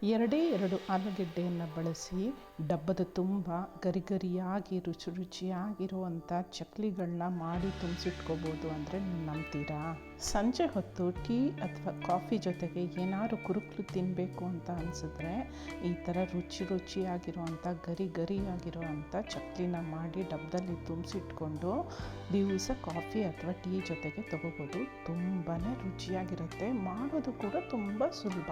ಎರಡು ಆಲೂಗೆಡ್ಡೆಯನ್ನು ಬಳಸಿ ಡಬ್ಬದ ತುಂಬ ಗರಿಗರಿಯಾಗಿ ರುಚಿಯಾಗಿರುವಂಥ ಚಕ್ಲಿಗಳನ್ನ ಮಾಡಿ ತುಂಬಿಸಿಟ್ಕೋಬೋದು ಅಂದರೆ ನಂಬ್ತೀರಾ? ಸಂಜೆ ಹೊತ್ತು ಟೀ ಅಥವಾ ಕಾಫಿ ಜೊತೆಗೆ ಏನಾದ್ರು ಕುರುಕಲು ತಿನ್ನಬೇಕು ಅಂತ ಅನಿಸಿದ್ರೆ ಈ ಥರ ರುಚಿಯಾಗಿರುವಂಥ ಗರಿಯಾಗಿರುವಂಥ ಚಕ್ಲಿನ ಮಾಡಿ ಡಬ್ಬದಲ್ಲಿ ತುಂಬಿಸಿಟ್ಕೊಂಡು ದಿವಸ ಕಾಫಿ ಅಥವಾ ಟೀ ಜೊತೆಗೆ ತೊಗೋಬೋದು. ತುಂಬಾ ರುಚಿಯಾಗಿರುತ್ತೆ, ಮಾಡೋದು ಕೂಡ ತುಂಬ ಸುಲಭ.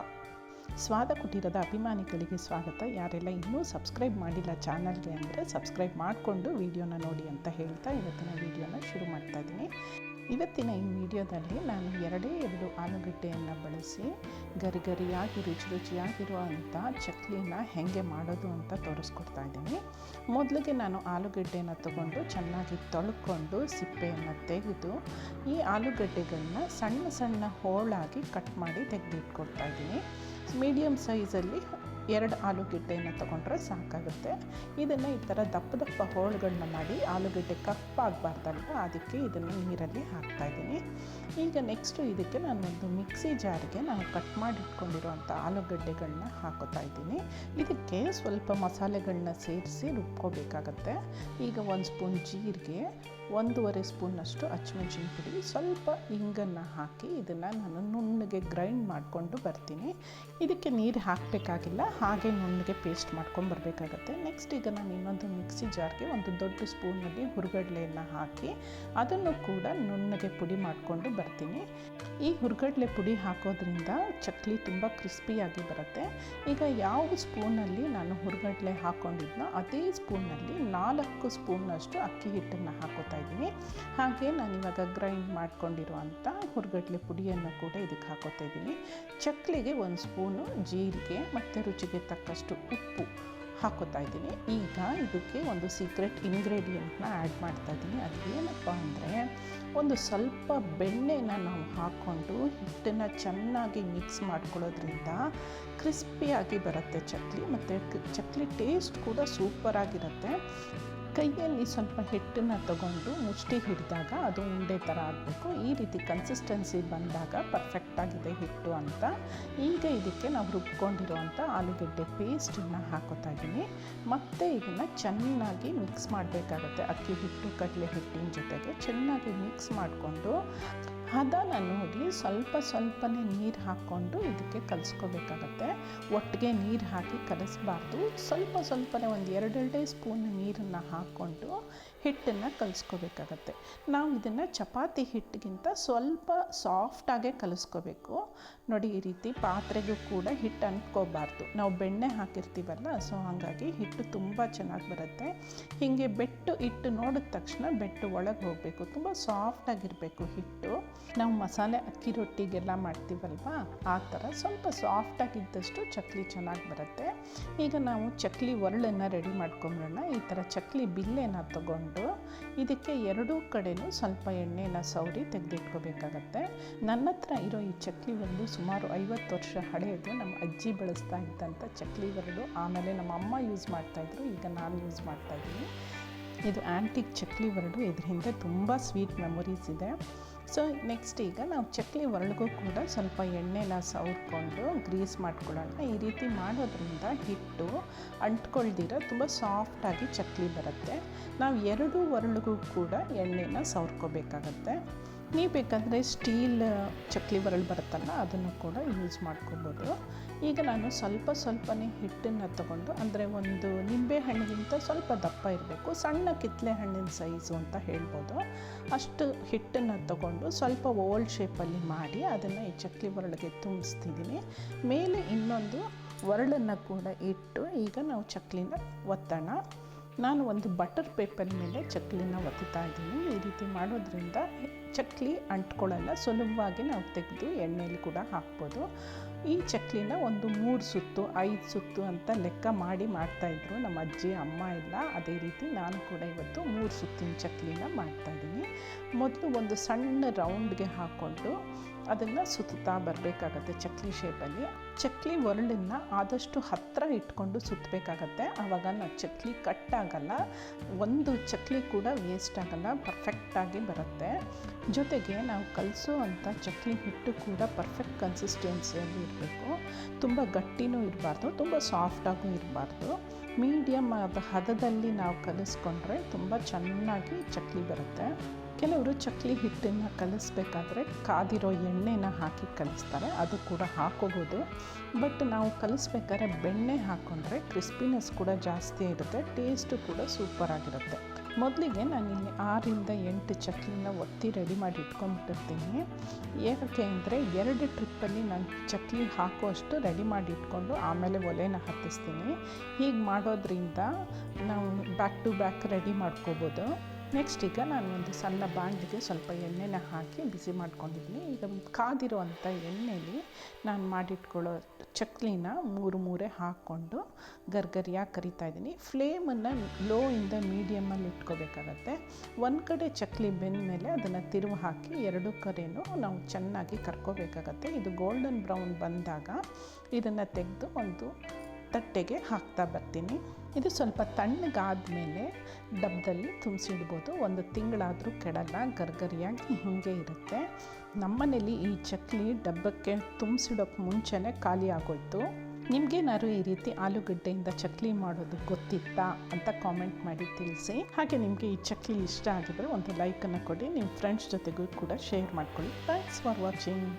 ಸ್ವಾದ ಕುಟೀರದ ಅಭಿಮಾನಿಗಳಿಗೆ ಸ್ವಾಗತ. ಯಾರೆಲ್ಲ ಇನ್ನೂ ಸಬ್ಸ್ಕ್ರೈಬ್ ಮಾಡಿಲ್ಲ ಚಾನಲ್ಗೆ ಅಂದರೆ ಸಬ್ಸ್ಕ್ರೈಬ್ ಮಾಡಿಕೊಂಡು ವಿಡಿಯೋನ ನೋಡಿ ಅಂತ ಹೇಳ್ತಾ ಇವತ್ತಿನ ವಿಡಿಯೋನ ಶುರು ಮಾಡ್ತಾ ಇದ್ದೀನಿ. ಇವತ್ತಿನ ಈ ವಿಡಿಯೋದಲ್ಲಿ ನಾನು ಎರಡು ಆಲೂಗಡ್ಡೆಯನ್ನು ಬಳಸಿ ಗರಿಯಾಗಿ ರುಚಿಯಾಗಿರುವಂಥ ಚಕ್ಲಿನ ಹೇಗೆ ಮಾಡೋದು ಅಂತ ತೋರಿಸ್ಕೊಡ್ತಾ ಇದ್ದೀನಿ. ಮೊದಲಿಗೆ ನಾನು ಆಲೂಗಡ್ಡೆನ ತಗೊಂಡು ಚೆನ್ನಾಗಿ ತೊಳ್ಕೊಂಡು ಸಿಪ್ಪೆಯನ್ನು ತೆಗೆದು ಈ ಆಲೂಗಡ್ಡೆಗಳನ್ನ ಸಣ್ಣ ಹೋಳಾಗಿ ಕಟ್ ಮಾಡಿ ತೆಗೆದಿಟ್ಕೊಡ್ತಾ ಇದ್ದೀನಿ. ಮೀಡಿಯಮ್ ಸೈಜಲ್ಲಿ 2 ಆಲೂಗೆಡ್ಡೆಯನ್ನು ತೊಗೊಂಡ್ರೆ ಸಾಕಾಗುತ್ತೆ. ಇದನ್ನು ಈ ಥರ ದಪ್ಪ ಹೋಳುಗಳನ್ನ ಮಾಡಿ ಆಲೂಗೆಡ್ಡೆ ಕಪ್ಪಾಗಬಾರ್ದಲ್ವ, ಅದಕ್ಕೆ ಇದನ್ನು ನೀರಲ್ಲಿ ಹಾಕ್ತಾಯಿದ್ದೀನಿ. ಈಗ ನೆಕ್ಸ್ಟು ಇದಕ್ಕೆ ನಾನೊಂದು ಮಿಕ್ಸಿ ಜಾರಿಗೆ ನಾನು ಕಟ್ ಮಾಡಿ ಇಟ್ಕೊಂಡಿರೋವಂಥ ಆಲೂಗಡ್ಡೆಗಳನ್ನ ಹಾಕೋತಾ ಇದ್ದೀನಿ. ಇದಕ್ಕೆ ಸ್ವಲ್ಪ ಮಸಾಲೆಗಳನ್ನ ಸೇರಿಸಿ ರುಬ್ಕೋಬೇಕಾಗತ್ತೆ. ಈಗ 1 ಸ್ಪೂನ್ ಜೀರಿಗೆ, 1.5 ಸ್ಪೂನಷ್ಟು ಅಚ್ಚಮೆಣಸಿನ ಪುಡಿ, ಸ್ವಲ್ಪ ಇಂಗನ್ನು ಹಾಕಿ ಇದನ್ನು ನಾನು ನುಣ್ಣಗೆ ಗ್ರೈಂಡ್ ಮಾಡಿಕೊಂಡು ಬರ್ತೀನಿ. ಇದಕ್ಕೆ ನೀರು ಹಾಕಬೇಕಾಗಿಲ್ಲ, ಹಾಗೆ ನುಣ್ಣಗೆ ಪೇಸ್ಟ್ ಮಾಡ್ಕೊಂಡು ಬರಬೇಕಾಗತ್ತೆ. ನೆಕ್ಸ್ಟ್ ಈಗ ನಾನು ಇನ್ನೊಂದು ಮಿಕ್ಸಿ ಜಾರ್ಗೆ ಒಂದು ದೊಡ್ಡ ಸ್ಪೂನಲ್ಲಿ ಹುರ್ಗಡ್ಲೆಯನ್ನು ಹಾಕಿ ಅದನ್ನು ಕೂಡ ನುಣ್ಣಗೆ ಪುಡಿ ಮಾಡಿಕೊಂಡು ಬರ್ತೀನಿ. ಈ ಹುರ್ಗಡ್ಲೆ ಪುಡಿ ಹಾಕೋದ್ರಿಂದ ಚಕ್ಲಿ ತುಂಬ ಕ್ರಿಸ್ಪಿಯಾಗಿ ಬರುತ್ತೆ. ಈಗ ಯಾವ ಸ್ಪೂನಲ್ಲಿ ನಾನು ಹುರ್ಗಡ್ಲೆ ಹಾಕ್ಕೊಂಡಿದ್ನೋ ಅದೇ ಸ್ಪೂನಲ್ಲಿ 4 ಸ್ಪೂನಷ್ಟು ಅಕ್ಕಿ ಹಿಟ್ಟನ್ನು ಹಾಕೋತಾ ಇದ್ದೀನಿ. ಹಾಗೆ ನಾನಿವಾಗ ಗ್ರೈಂಡ್ ಮಾಡ್ಕೊಂಡಿರುವಂಥ ಹುರ್ಗಡ್ಲೆ ಪುಡಿಯನ್ನು ಕೂಡ ಇದಕ್ಕೆ ಹಾಕೋತಾ ಇದ್ದೀನಿ. ಚಕ್ಲಿಗೆ 1 ಸ್ಪೂನು ಜೀರಿಗೆ ಮತ್ತು ರುಚಿಗೆ ತಕ್ಕಷ್ಟು ಉಪ್ಪು ಹಾಕೋತಾ ಇದ್ದೀನಿ. ಈಗ ಇದಕ್ಕೆ ಒಂದು ಸೀಕ್ರೆಟ್ ಇಂಗ್ರೀಡಿಯೆಂಟ್ನ ಆ್ಯಡ್ ಮಾಡ್ತಾ ಇದ್ದೀನಿ. ಅದು ಏನಪ್ಪ ಅಂದರೆ ಒಂದು ಸ್ವಲ್ಪ ಬೆಣ್ಣೆನ ನಾವು ಹಾಕ್ಕೊಂಡು ಹಿಟ್ಟನ್ನು ಚೆನ್ನಾಗಿ ಮಿಕ್ಸ್ ಮಾಡ್ಕೊಳ್ಳೋದ್ರಿಂದ ಕ್ರಿಸ್ಪಿಯಾಗಿ ಬರುತ್ತೆ ಚಕ್ಲಿ, ಮತ್ತು ಚಕ್ಲಿ ಟೇಸ್ಟ್ ಕೂಡ ಸೂಪರಾಗಿರುತ್ತೆ. ಕೈಯಲ್ಲಿ ಸ್ವಲ್ಪ ಹಿಟ್ಟನ್ನು ತಗೊಂಡು ಮುಷ್ಟಿ ಹಿಡಿದಾಗ ಅದು ಉಂಡೆ ಥರ ಆಗಬೇಕು. ಈ ರೀತಿ ಕನ್ಸಿಸ್ಟೆನ್ಸಿ ಬಂದಾಗ ಪರ್ಫೆಕ್ಟಾಗಿದೆ ಹಿಟ್ಟು ಅಂತ. ಈಗ ಇದಕ್ಕೆ ನಾವು ರುಬ್ಕೊಂಡಿರುವಂಥ ಆಲೂಗೆಡ್ಡೆ ಪೇಸ್ಟನ್ನು ಹಾಕೋತಾ ಇದ್ದೀನಿ. ಮತ್ತು ಇದನ್ನು ಚೆನ್ನಾಗಿ ಮಿಕ್ಸ್ ಮಾಡಬೇಕಾಗತ್ತೆ. ಅಕ್ಕಿ ಹಿಟ್ಟು ಕಡಲೆ ಹಿಟ್ಟಿನ ಜೊತೆಗೆ ಚೆನ್ನಾಗಿ ಮಿಕ್ಸ್ ಮಾಡಿಕೊಂಡು ಹದನ ನೋಡಿ ಸ್ವಲ್ಪನೇ ನೀರು ಹಾಕ್ಕೊಂಡು ಇದಕ್ಕೆ ಕಲಿಸ್ಕೋಬೇಕಾಗತ್ತೆ. ಒಟ್ಟಿಗೆ ನೀರು ಹಾಕಿ ಕಲಿಸ್ಬಾರ್ದು. ಸ್ವಲ್ಪನೇ ಒಂದು 2 ಸ್ಪೂನ್ ನೀರನ್ನು ಹಾಕ್ಕೊಂಡು ಹಿಟ್ಟನ್ನು ಕಲಿಸ್ಕೋಬೇಕಾಗತ್ತೆ. ನಾವು ಇದನ್ನು ಚಪಾತಿ ಹಿಟ್ಟಿಗಿಂತ ಸ್ವಲ್ಪ ಸಾಫ್ಟಾಗೆ ಕಲಿಸ್ಕೋಬೇಕು. ನೋಡಿ, ಈ ರೀತಿ ಪಾತ್ರೆಗೂ ಕೂಡ ಹಿಟ್ಟು ಅಂಟ್ಕೋಬಾರ್ದು. ನಾವು ಬೆಣ್ಣೆ ಹಾಕಿರ್ತೀವಲ್ಲ, ಸೊ ಹಾಗಾಗಿ ಹಿಟ್ಟು ತುಂಬ ಚೆನ್ನಾಗಿ ಬರುತ್ತೆ. ಹೀಗೆ ಹಿಟ್ಟು ನೋಡಿದ ತಕ್ಷಣ ಒಳಗೆ ಹೋಗಬೇಕು. ತುಂಬ ಸಾಫ್ಟಾಗಿರಬೇಕು ಹಿಟ್ಟು. ನಾವು ಮಸಾಲೆ ಅಕ್ಕಿ ರೊಟ್ಟಿಗೆಲ್ಲ ಮಾಡ್ತೀವಲ್ವ, ಆ ಥರ ಸ್ವಲ್ಪ ಸಾಫ್ಟಾಗಿದ್ದಷ್ಟು ಚಕ್ಲಿ ಚೆನ್ನಾಗಿ ಬರುತ್ತೆ. ಈಗ ನಾವು ಚಕ್ಲಿ ಒರಳನ್ನು ರೆಡಿ ಮಾಡ್ಕೊಂಬಿಡೋಣ. ಈ ಥರ ಚಕ್ಲಿ ಬಿಲ್ಲೆನ ತಗೊಂಡು ಇದಕ್ಕೆ 2 ಕಡೆನೂ ಸ್ವಲ್ಪ ಎಣ್ಣೆನ ಸವರಿ ತೆಗೆದಿಟ್ಕೋಬೇಕಾಗತ್ತೆ. ನನ್ನ ಹತ್ರ ಇರೋ ಈ ಚಕ್ಲಿ ಒರಳು ಸುಮಾರು 50 ವರ್ಷ ಹಳೆಯದು. ನಮ್ಮ ಅಜ್ಜಿ ಬಳಸ್ತಾ ಇದ್ದಂಥ ಚಕ್ಲಿ ಒರಳು. ಆಮೇಲೆ ನಮ್ಮ ಅಮ್ಮ ಯೂಸ್ ಮಾಡ್ತಾಯಿದ್ರು, ಈಗ ನಾನು ಯೂಸ್ ಮಾಡ್ತಾಯಿದ್ದೀನಿ. ಇದು ಆ್ಯಂಟಿಕ್ ಚಕ್ಲಿ ಒರಳು. ಇದ್ರ ಹಿಂದೆ ತುಂಬ ಸ್ವೀಟ್ ಮೆಮೊರೀಸ್ ಇದೆ. ಸೊ ನೆಕ್ಸ್ಟ್ ಈಗ ನಾವು ಚಕ್ಲಿ ಒರಳಿಗೂ ಕೂಡ ಸ್ವಲ್ಪ ಎಣ್ಣೆನ ಸವರ್ಕೊಂಡು ಗ್ರೀಸ್ ಮಾಡ್ಕೊಳ್ಳೋಣ. ಈ ರೀತಿ ಮಾಡೋದ್ರಿಂದ ಹಿಟ್ಟು ಅಂಟ್ಕೊಳ್ದಿರ ತುಂಬ ಸಾಫ್ಟಾಗಿ ಚಕ್ಲಿ ಬರುತ್ತೆ. ನಾವು 2 ಒರಳಿಗೂ ಕೂಡ ಎಣ್ಣೆನ ಸವರ್ಕೋಬೇಕಾಗತ್ತೆ. ನೀವು ಬೇಕಾದರೆ ಸ್ಟೀಲ್ ಚಕ್ಲಿ ಒರಳು ಬರುತ್ತಲ್ಲ, ಅದನ್ನು ಕೂಡ ಯೂಸ್ ಮಾಡ್ಕೋಬೋದು. ಈಗ ನಾನು ಸ್ವಲ್ಪನೇ ಹಿಟ್ಟನ್ನು ತಗೊಂಡು, ಅಂದರೆ ಒಂದು ನಿಂಬೆ ಹಣ್ಣಿಗಿಂತ ಸ್ವಲ್ಪ ದಪ್ಪ ಇರಬೇಕು, ಸಣ್ಣ ಕಿತ್ತಳೆ ಹಣ್ಣಿನ ಸೈಜು ಅಂತ ಹೇಳ್ಬೋದು, ಅಷ್ಟು ಹಿಟ್ಟನ್ನು ತಗೊಂಡು ಸ್ವಲ್ಪ ಓಲ್ಡ್ ಶೇಪಲ್ಲಿ ಮಾಡಿ ಅದನ್ನು ಈ ಚಕ್ಲಿ ಒರಳಿಗೆ ತುಂಬಿಸ್ತಿದ್ದೀನಿ. ಮೇಲೆ ಇನ್ನೊಂದು ಒರಳನ್ನು ಕೂಡ ಇಟ್ಟು ಈಗ ನಾವು ಚಕ್ಲಿನ ಒತ್ತೋಣ. ನಾನು ಒಂದು ಬಟರ್ ಪೇಪರ್ ಮೇಲೆ ಚಕ್ಲಿನ ಒತ್ತುತ್ತಾ ಇದ್ದೀನಿ. ಈ ರೀತಿ ಮಾಡೋದ್ರಿಂದ ಚಕ್ಲಿ ಅಂಟ್ಕೊಳ್ಳಲ್ಲ, ಸುಲಭವಾಗಿ ನಾವು ತೆಗೆದು ಎಣ್ಣೆಯಲ್ಲಿ ಕೂಡ ಹಾಕ್ಬೋದು. ಈ ಚಕ್ಲಿನ ಒಂದು 3 ಸುತ್ತು 5 ಸುತ್ತು ಅಂತ ಲೆಕ್ಕ ಮಾಡಿ ಮಾಡ್ತಾಯಿದ್ರು ನಮ್ಮ ಅಜ್ಜಿ ಅಮ್ಮ ಎಲ್ಲ. ಅದೇ ರೀತಿ ನಾನು ಕೂಡ ಇವತ್ತು 3 ಸುತ್ತಿನ ಚಕ್ಲಿನ ಮಾಡ್ತಾಯಿದ್ದೀನಿ. ಮೊದಲು ಒಂದು ಸಣ್ಣ ರೌಂಡ್ಗೆ ಹಾಕ್ಕೊಂಡು ಅದನ್ನು ಸುತ್ತಾ ಬರಬೇಕಾಗತ್ತೆ ಚಕ್ಲಿ ಶೇಪಲ್ಲಿ. ಚಕ್ಲಿ ಒರಳನ್ನು ಆದಷ್ಟು ಹತ್ತಿರ ಇಟ್ಕೊಂಡು ಸುತ್ತಬೇಕಾಗತ್ತೆ. ಆವಾಗ ನಾವು ಚಕ್ಲಿ ಕಟ್ಟಾಗಲ್ಲ, ಒಂದು ಚಕ್ಲಿ ಕೂಡ ವೇಸ್ಟ್ ಆಗಲ್ಲ, ಪರ್ಫೆಕ್ಟಾಗಿ ಬರುತ್ತೆ. ಜೊತೆಗೆ ನಾವು ಕಲಸೋ ಅಂಥ ಚಕ್ಲಿ ಹಿಟ್ಟು ಕೂಡ ಪರ್ಫೆಕ್ಟ್ ಕನ್ಸಿಸ್ಟೆನ್ಸಿಯಲ್ಲಿ ಇರಬೇಕು. ತುಂಬ ಗಟ್ಟಿನೂ ಇರಬಾರ್ದು, ತುಂಬ ಸಾಫ್ಟಾಗೂ ಇರಬಾರ್ದು. ಮೀಡಿಯಮ್ ಆದ ಹದದಲ್ಲಿ ನಾವು ಕಲಿಸ್ಕೊಂಡ್ರೆ ತುಂಬ ಚೆನ್ನಾಗಿ ಚಕ್ಲಿ ಬರುತ್ತೆ. ಕೆಲವರು ಚಕ್ಲಿ ಹಿಟ್ಟನ್ನು ಕಲಿಸ್ಬೇಕಾದ್ರೆ ಕಾದಿರೋ ಎಣ್ಣೆನ ಹಾಕಿ ಕಲಿಸ್ತಾರೆ, ಅದು ಕೂಡ ಹಾಕೋಬೋದು. ಬಟ್ ನಾವು ಕಲಿಸ್ಬೇಕಾದ್ರೆ ಬೆಣ್ಣೆ ಹಾಕ್ಕೊಂಡ್ರೆ ಕ್ರಿಸ್ಪಿನೆಸ್ ಕೂಡ ಜಾಸ್ತಿ ಇರುತ್ತೆ, ಟೇಸ್ಟು ಕೂಡ ಸೂಪರಾಗಿರುತ್ತೆ. ಮೊದಲಿಗೆ ನಾನಿಲ್ಲಿ 6ರಿಂದ 8 ಚಕ್ಲಿನ ಒತ್ತಿ ರೆಡಿ ಮಾಡಿ ಇಟ್ಕೊಂಡ್ಬಿಟ್ಟಿರ್ತೀನಿ. ಏನಕ್ಕೆ ಅಂದರೆ 2 ಟ್ರಿಪ್ಪಲ್ಲಿ ನಾನು ಚಕ್ಲಿ ಹಾಕುವಷ್ಟು ರೆಡಿ ಮಾಡಿ ಇಟ್ಕೊಂಡು ಆಮೇಲೆ ಒಲೆನ ಹತ್ತಿಸ್ತೀನಿ. ಹೀಗೆ ಮಾಡೋದ್ರಿಂದ ನಾವು ಬ್ಯಾಕ್ ಟು ಬ್ಯಾಕ್ ರೆಡಿ ಮಾಡ್ಕೋಬೋದು. ನೆಕ್ಸ್ಟ್ ಈಗ ನಾನು ಒಂದು ಸಣ್ಣ ಬಾಣಲಿಗೆ ಸ್ವಲ್ಪ ಎಣ್ಣೆನ ಹಾಕಿ ಬಿಸಿ ಮಾಡ್ಕೊಂಡಿದ್ದೀನಿ. ಈಗ ಕಾದಿರುವಂಥ ಎಣ್ಣೆಯಲ್ಲಿ ನಾನು ಮಾಡಿಟ್ಕೊಳ್ಳೋ ಚಕ್ಲಿನ ಮೂರೇ ಹಾಕ್ಕೊಂಡು ಗರ್ಗರಿಯಾಗಿ ಕರಿತಾ ಇದ್ದೀನಿ. ಫ್ಲೇಮನ್ನು ಲೋ ಇಂದ ಮೀಡಿಯಮಲ್ಲಿ ಇಟ್ಕೋಬೇಕಾಗತ್ತೆ. ಒಂದು ಕಡೆ ಚಕ್ಲಿ ಬೆಂದ ಮೇಲೆ ಅದನ್ನು ತಿರುವು ಹಾಕಿ 2 ಕಡೆಯೂ ನಾವು ಚೆನ್ನಾಗಿ ಕರ್ಕೋಬೇಕಾಗತ್ತೆ. ಇದು ಗೋಲ್ಡನ್ ಬ್ರೌನ್ ಬಂದಾಗ ಇದನ್ನು ತೆಗೆದು ಒಂದು ತಟ್ಟೆಗೆ ಹಾಕ್ತಾ ಬರ್ತೀನಿ. ಇದು ಸ್ವಲ್ಪ ತಣ್ಣಗಾದ್ಮೇಲೆ ಡಬ್ಬದಲ್ಲಿ ತುಂಬಿಸಿಡ್ಬೋದು. 1 ತಿಂಗಳಾದರೂ ಕೆಡಲ್ಲ, ಗರ್ಗರಿಯಾಗಿ ಹೀಗೆ ಇರುತ್ತೆ. ನಮ್ಮನೇಲಿ ಈ ಚಕ್ಲಿ ಡಬ್ಬಕ್ಕೆ ತುಂಬಿಸಿಡೋಕ್ಕೆ ಮುಂಚೆನೇ ಖಾಲಿ ಆಗೋಯ್ತು. ನಿಮಗೇನಾದ್ರು ಈ ರೀತಿ ಆಲೂಗಡ್ಡೆಯಿಂದ ಚಕ್ಲಿ ಮಾಡೋದು ಗೊತ್ತಿತ್ತಾ ಅಂತ ಕಾಮೆಂಟ್ ಮಾಡಿ ತಿಳಿಸಿ. ಹಾಗೆ ನಿಮಗೆ ಈ ಚಕ್ಲಿ ಇಷ್ಟ ಆಗಿದ್ರೆ ಒಂದು ಲೈಕನ್ನು ಕೊಡಿ, ನಿಮ್ಮ ಫ್ರೆಂಡ್ಸ್ ಜೊತೆಗೂ ಕೂಡ ಶೇರ್ ಮಾಡ್ಕೊಳ್ಳಿ. Thanks for watching.